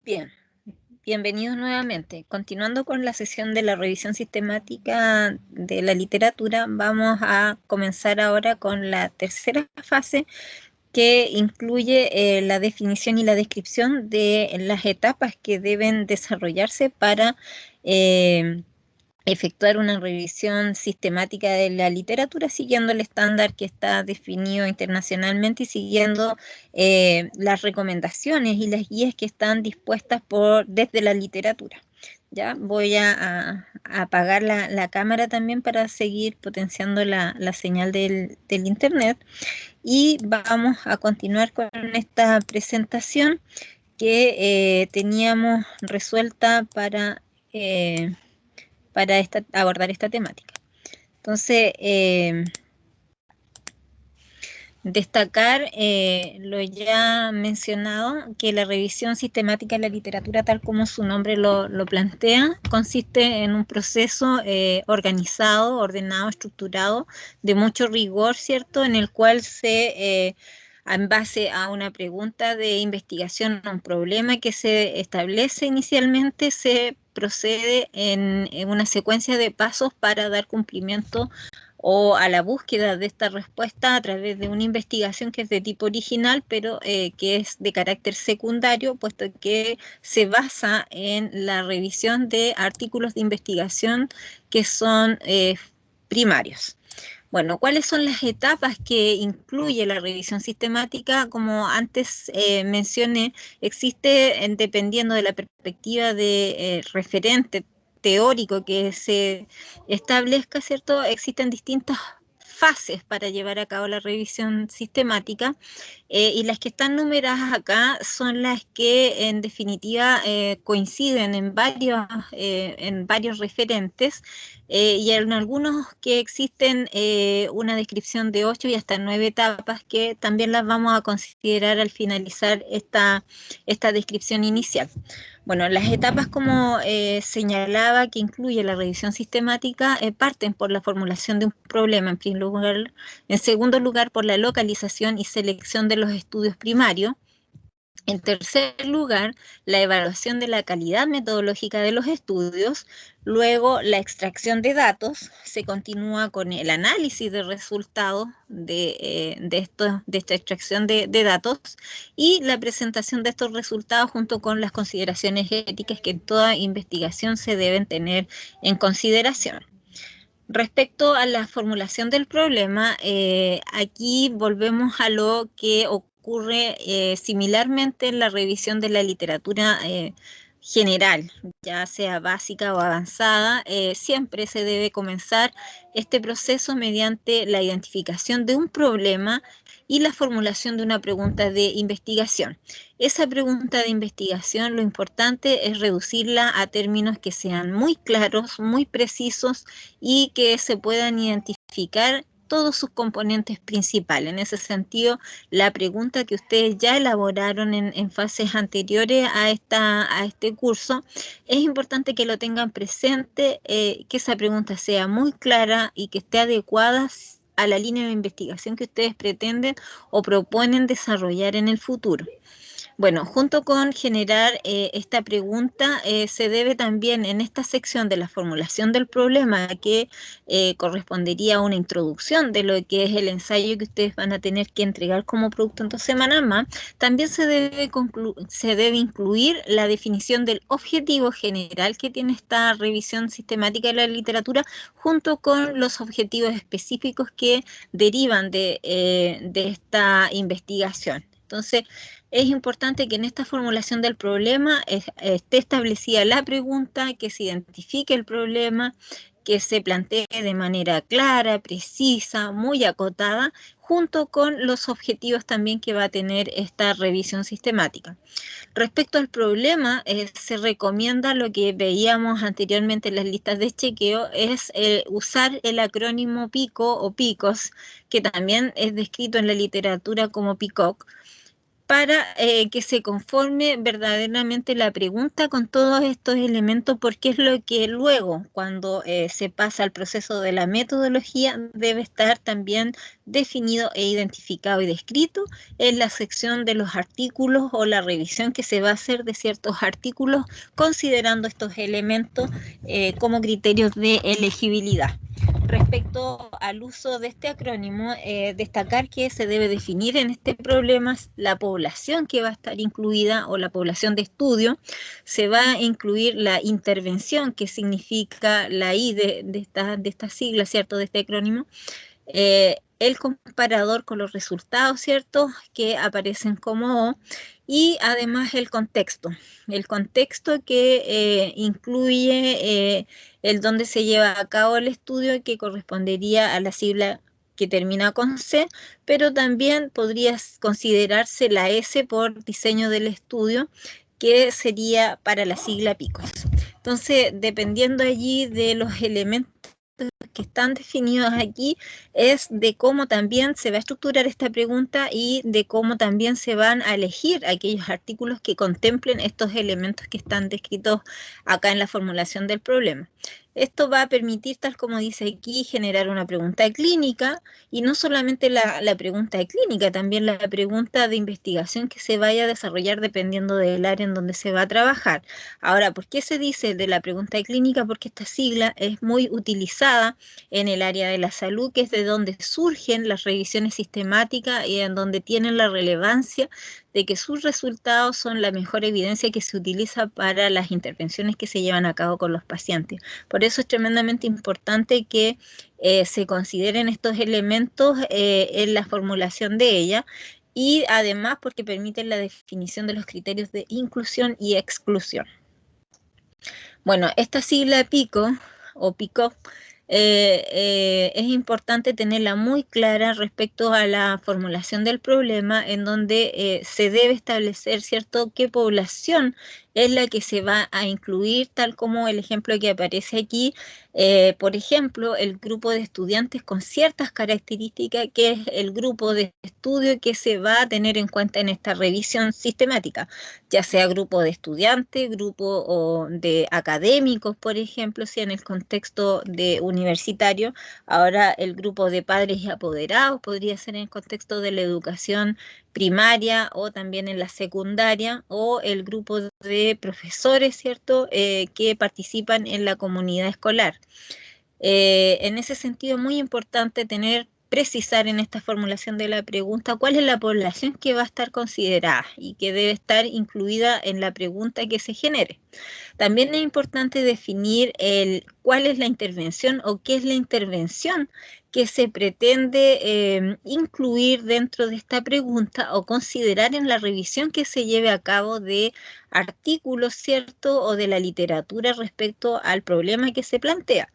Bien, bienvenidos nuevamente. Continuando con la sesión de la revisión sistemática de la literatura, vamos a comenzar ahora con la tercera fase que incluye la definición y la descripción de las etapas que deben desarrollarse para efectuar una revisión sistemática de la literatura siguiendo el estándar que está definido internacionalmente y siguiendo las recomendaciones y las guías que están dispuestas desde la literatura. Ya voy a apagar la cámara también para seguir potenciando la señal del internet y vamos a continuar con esta presentación que teníamos resuelta para abordar esta temática. Entonces, destacar lo ya mencionado, que la revisión sistemática de la literatura, tal como su nombre lo plantea, consiste en un proceso organizado, ordenado, estructurado, de mucho rigor, ¿cierto?, en el cual en base a una pregunta de investigación, a un problema que se establece inicialmente, se procede en una secuencia de pasos para dar cumplimiento o a la búsqueda de esta respuesta a través de una investigación que es de tipo original, pero que es de carácter secundario, puesto que se basa en la revisión de artículos de investigación que son primarios. Bueno, ¿cuáles son las etapas que incluye la revisión sistemática? Como antes mencioné, existe, dependiendo de la perspectiva de referente teórico que se establezca, ¿cierto? Existen distintas fases para llevar a cabo la revisión sistemática y las que están numeradas acá son las que en definitiva coinciden en varios referentes y en algunos que existen una descripción de 8 y hasta 9 etapas que también las vamos a considerar al finalizar esta descripción inicial. Bueno, las etapas, como señalaba, que incluye la revisión sistemática, parten por la formulación de un problema, en primer lugar. En segundo lugar, por la localización y selección de los estudios primarios. En tercer lugar, la evaluación de la calidad metodológica de los estudios, luego la extracción de datos, se continúa con el análisis de resultados de esta extracción de datos y la presentación de estos resultados junto con las consideraciones éticas que en toda investigación se deben tener en consideración. Respecto a la formulación del problema, aquí volvemos a lo que ocurre similarmente en la revisión de la literatura general, ya sea básica o avanzada. Siempre se debe comenzar este proceso mediante la identificación de un problema y la formulación de una pregunta de investigación. Esa pregunta de investigación, lo importante es reducirla a términos que sean muy claros, muy precisos y que se puedan identificar todos sus componentes principales. En ese sentido, la pregunta que ustedes ya elaboraron en fases anteriores a este curso, es importante que lo tengan presente, que esa pregunta sea muy clara y que esté adecuada a la línea de investigación que ustedes pretenden o proponen desarrollar en el futuro. Bueno, junto con generar esta pregunta, se debe también en esta sección de la formulación del problema, que correspondería a una introducción de lo que es el ensayo que ustedes van a tener que entregar como producto en 2 semanas más, también se debe incluir la definición del objetivo general que tiene esta revisión sistemática de la literatura, junto con los objetivos específicos que derivan de esta investigación. Entonces, es importante que en esta formulación del problema esté establecida la pregunta, que se identifique el problema, que se plantee de manera clara, precisa, muy acotada, junto con los objetivos también que va a tener esta revisión sistemática. Respecto al problema, se recomienda lo que veíamos anteriormente en las listas de chequeo, es usar el acrónimo PICO o PICOS, que también es descrito en la literatura como PICOC, para que se conforme verdaderamente la pregunta con todos estos elementos, porque es lo que luego, cuando se pasa al proceso de la metodología, debe estar también definido e identificado y descrito en la sección de los artículos o la revisión que se va a hacer de ciertos artículos, considerando estos elementos como criterios de elegibilidad. Respecto al uso de este acrónimo, destacar que se debe definir en este problema la población que va a estar incluida o la población de estudio. Se va a incluir la intervención, que significa la I de esta sigla, ¿cierto?, de este acrónimo. El comparador con los resultados, ¿cierto?, que aparecen como O, y además el contexto que incluye el donde se lleva a cabo el estudio, que correspondería a la sigla que termina con C, pero también podría considerarse la S por diseño del estudio, que sería para la sigla PICOS. Entonces, dependiendo allí de los elementos que están definidos aquí, es de cómo también se va a estructurar esta pregunta y de cómo también se van a elegir aquellos artículos que contemplen estos elementos que están descritos acá en la formulación del problema. Esto va a permitir, tal como dice aquí, generar una pregunta clínica, y no solamente la pregunta clínica, también la pregunta de investigación que se vaya a desarrollar dependiendo del área en donde se va a trabajar. Ahora, ¿por qué se dice de la pregunta clínica? Porque esta sigla es muy utilizada en el área de la salud, que es de donde surgen las revisiones sistemáticas y en donde tienen la relevancia de que sus resultados son la mejor evidencia que se utiliza para las intervenciones que se llevan a cabo con los pacientes. Por eso es tremendamente importante que se consideren estos elementos en la formulación de ella, y además porque permiten la definición de los criterios de inclusión y exclusión. Bueno, esta sigla PICO o PICO es importante tenerla muy clara respecto a la formulación del problema, en donde se debe establecer, ¿cierto?, qué población es la que se va a incluir, tal como el ejemplo que aparece aquí. Por ejemplo, el grupo de estudiantes con ciertas características, que es el grupo de estudio que se va a tener en cuenta en esta revisión sistemática, ya sea grupo de estudiantes, grupo de académicos, por ejemplo, si en el contexto de universitario. Ahora el grupo de padres y apoderados podría ser en el contexto de la educación primaria o también en la secundaria, o el grupo de profesores, ¿cierto?, que participan en la comunidad escolar. En ese sentido, muy importante precisar en esta formulación de la pregunta cuál es la población que va a estar considerada y que debe estar incluida en la pregunta que se genere. También es importante definir cuál es la intervención o qué es la intervención que se pretende incluir dentro de esta pregunta o considerar en la revisión que se lleve a cabo de artículos, ¿cierto?, o de la literatura respecto al problema que se plantea.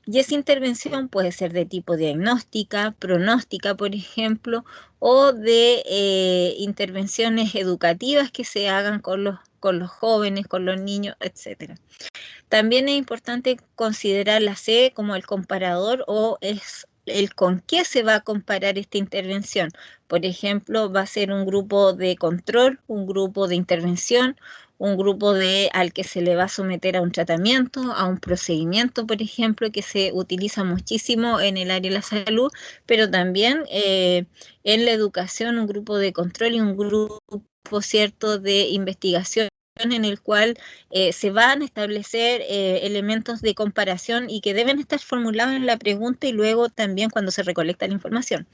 Y esa intervención puede ser de tipo diagnóstica, pronóstica, por ejemplo, o de intervenciones educativas que se hagan con los jóvenes, con los niños, etc. También es importante considerar la C como el comparador, o es el con qué se va a comparar esta intervención. Por ejemplo, va a ser un grupo de control, un grupo de intervención, un grupo al que se le va a someter a un tratamiento, a un procedimiento, por ejemplo, que se utiliza muchísimo en el área de la salud, pero también en la educación, un grupo de control y un grupo, ¿cierto?, de investigación, en el cual se van a establecer elementos de comparación y que deben estar formulados en la pregunta y luego también cuando se recolecta la información.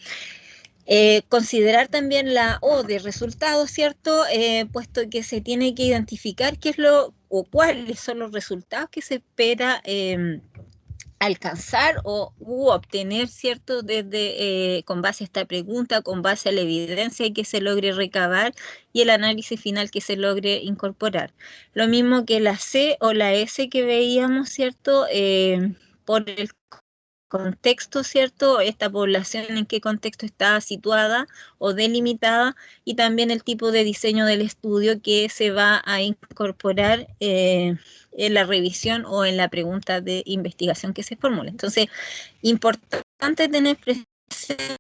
Considerar también la O de resultados, ¿cierto?, puesto que se tiene que identificar qué es o cuáles son los resultados que se espera alcanzar u obtener, ¿cierto?, con base a esta pregunta, con base a la evidencia que se logre recabar y el análisis final que se logre incorporar. Lo mismo que la C o la S que veíamos, ¿cierto?, por el contexto, ¿cierto?, esta población en qué contexto está situada o delimitada, y también el tipo de diseño del estudio que se va a incorporar en la revisión o en la pregunta de investigación que se formule. Entonces, importante tener presente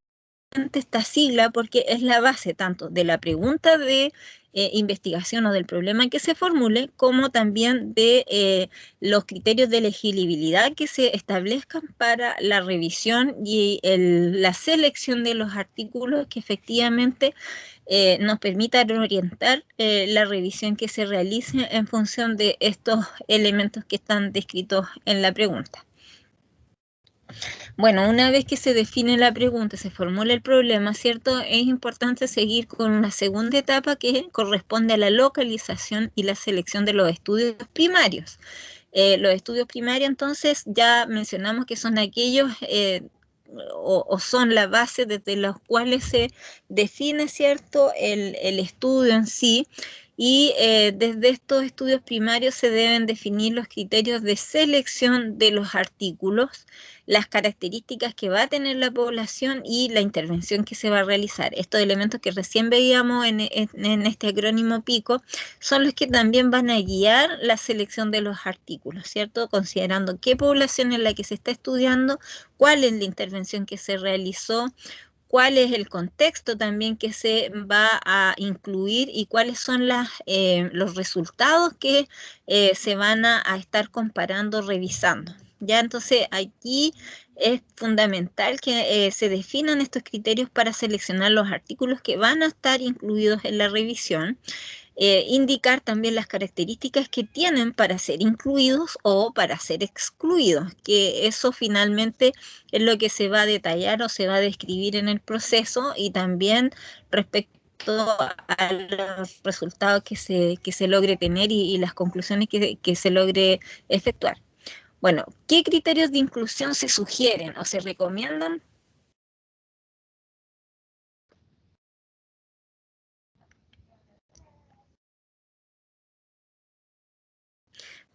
esta sigla porque es la base tanto de la pregunta de investigación o del problema que se formule, como también de los criterios de elegibilidad que se establezcan para la revisión y la selección de los artículos que efectivamente nos permitan orientar la revisión que se realice en función de estos elementos que están descritos en la pregunta. Bueno, una vez que se define la pregunta, se formula el problema, ¿cierto? Es importante seguir con una segunda etapa que corresponde a la localización y la selección de los estudios primarios. Los estudios primarios, entonces, ya mencionamos que son aquellos o son la base desde los cuales se define, ¿cierto?, el estudio en sí. Y desde estos estudios primarios se deben definir los criterios de selección de los artículos, las características que va a tener la población y la intervención que se va a realizar. Estos elementos que recién veíamos en este acrónimo PICO son los que también van a guiar la selección de los artículos, ¿cierto? Considerando qué población es la que se está estudiando, cuál es la intervención que se realizó, cuál es el contexto también que se va a incluir y cuáles son los resultados que se van a estar comparando, revisando. Ya, entonces aquí es fundamental que se definan estos criterios para seleccionar los artículos que van a estar incluidos en la revisión. Indicar también las características que tienen para ser incluidos o para ser excluidos, que eso finalmente es lo que se va a detallar o se va a describir en el proceso, y también respecto a los resultados que se logre tener y las conclusiones que se logre efectuar. Bueno, ¿qué criterios de inclusión se sugieren o se recomiendan?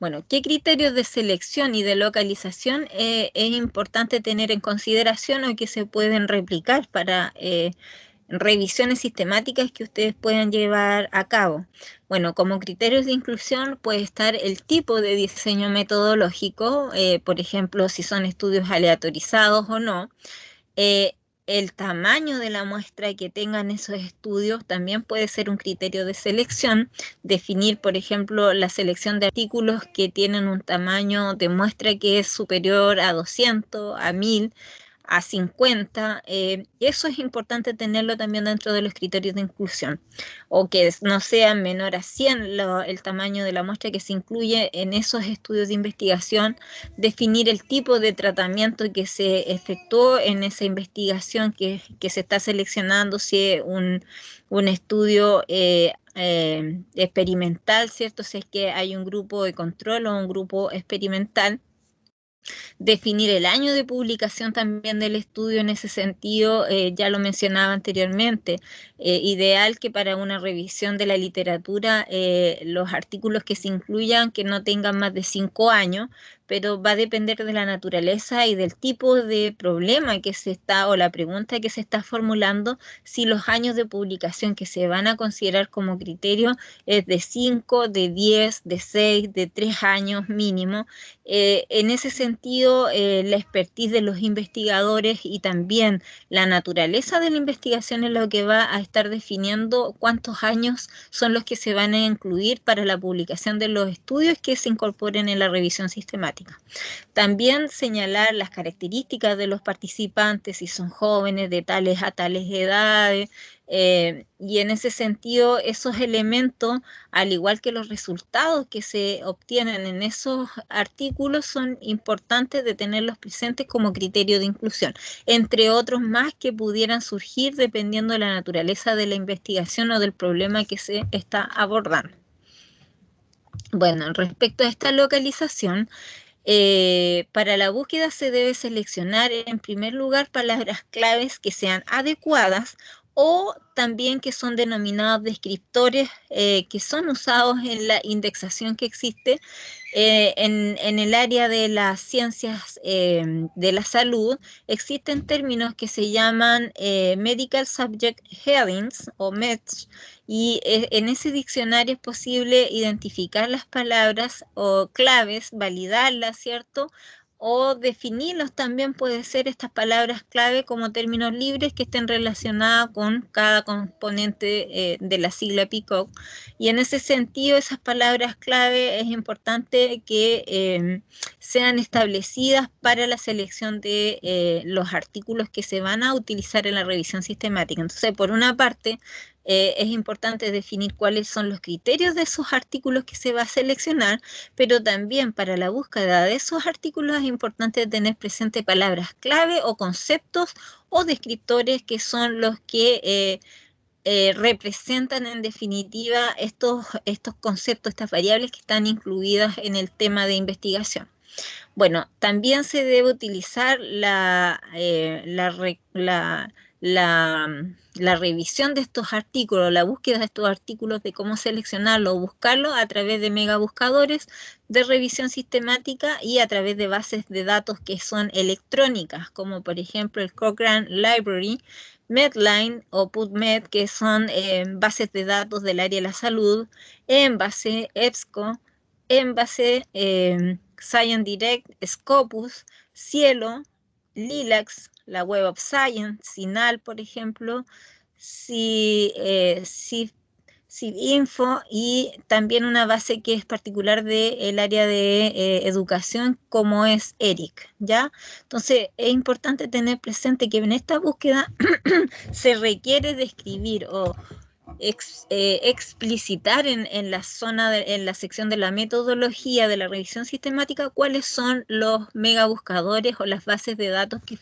Bueno, ¿qué criterios de selección y de localización es importante tener en consideración o que se pueden replicar para revisiones sistemáticas que ustedes puedan llevar a cabo? Bueno, como criterios de inclusión puede estar el tipo de diseño metodológico, por ejemplo, si son estudios aleatorizados o no. Eh, el tamaño de la muestra que tengan esos estudios también puede ser un criterio de selección. Definir, por ejemplo, la selección de artículos que tienen un tamaño de muestra que es superior a 200, a 1000, a 50. Eso es importante tenerlo también dentro de los criterios de inclusión, o que no sea menor a 100 el tamaño de la muestra que se incluye en esos estudios de investigación. Definir el tipo de tratamiento que se efectuó en esa investigación que se está seleccionando, si es un estudio experimental, ¿cierto? Si es que hay un grupo de control o un grupo experimental. Definir el año de publicación también del estudio en ese sentido, ya lo mencionaba anteriormente. Ideal que para una revisión de la literatura los artículos que se incluyan que no tengan más de 5 años, pero va a depender de la naturaleza y del tipo de problema que se está o la pregunta que se está formulando, si los años de publicación que se van a considerar como criterio es de 5, de 10, de 6, de 3 años mínimo. En ese sentido, la expertise de los investigadores y también la naturaleza de la investigación es lo que va a estar definiendo cuántos años son los que se van a incluir para la publicación de los estudios que se incorporen en la revisión sistemática. También señalar las características de los participantes, si son jóvenes, de tales a tales edades, y en ese sentido esos elementos, al igual que los resultados que se obtienen en esos artículos, son importantes de tenerlos presentes como criterio de inclusión, entre otros más que pudieran surgir dependiendo de la naturaleza de la investigación o del problema que se está abordando. Bueno, respecto a esta localización, para la búsqueda se debe seleccionar en primer lugar palabras claves que sean adecuadas o también que son denominados descriptores que son usados en la indexación que existe en el área de las ciencias de la salud. Existen términos que se llaman Medical Subject Headings o MEDS, y en ese diccionario es posible identificar las palabras o claves, validarlas, ¿cierto? o definirlos también puede ser estas palabras clave como términos libres que estén relacionadas con cada componente de la sigla PICOC. Y en ese sentido, esas palabras clave es importante que sean establecidas para la selección de los artículos que se van a utilizar en la revisión sistemática. Entonces, por una parte, es importante definir cuáles son los criterios de esos artículos que se va a seleccionar, pero también para la búsqueda de esos artículos es importante tener presente palabras clave o conceptos o descriptores que son los que representan en definitiva estos conceptos, estas variables que están incluidas en el tema de investigación. Bueno, también se debe utilizar la revisión de estos artículos, la búsqueda de estos artículos, de cómo seleccionarlos o buscarlos a través de megabuscadores de revisión sistemática y a través de bases de datos que son electrónicas, como por ejemplo el Cochrane Library, Medline o PubMed, que son bases de datos del área de la salud, Embase, EBSCO, Embase, Science Direct, Scopus, Cielo, Lilacs, la Web of Science, CINAHL, por ejemplo, CIVINFO, y también una base que es particular del área de educación, como es ERIC, ¿ya? Entonces, es importante tener presente que en esta búsqueda se requiere describir o explicitar en la en la sección de la metodología de la revisión sistemática cuáles son los megabuscadores o las bases de datos que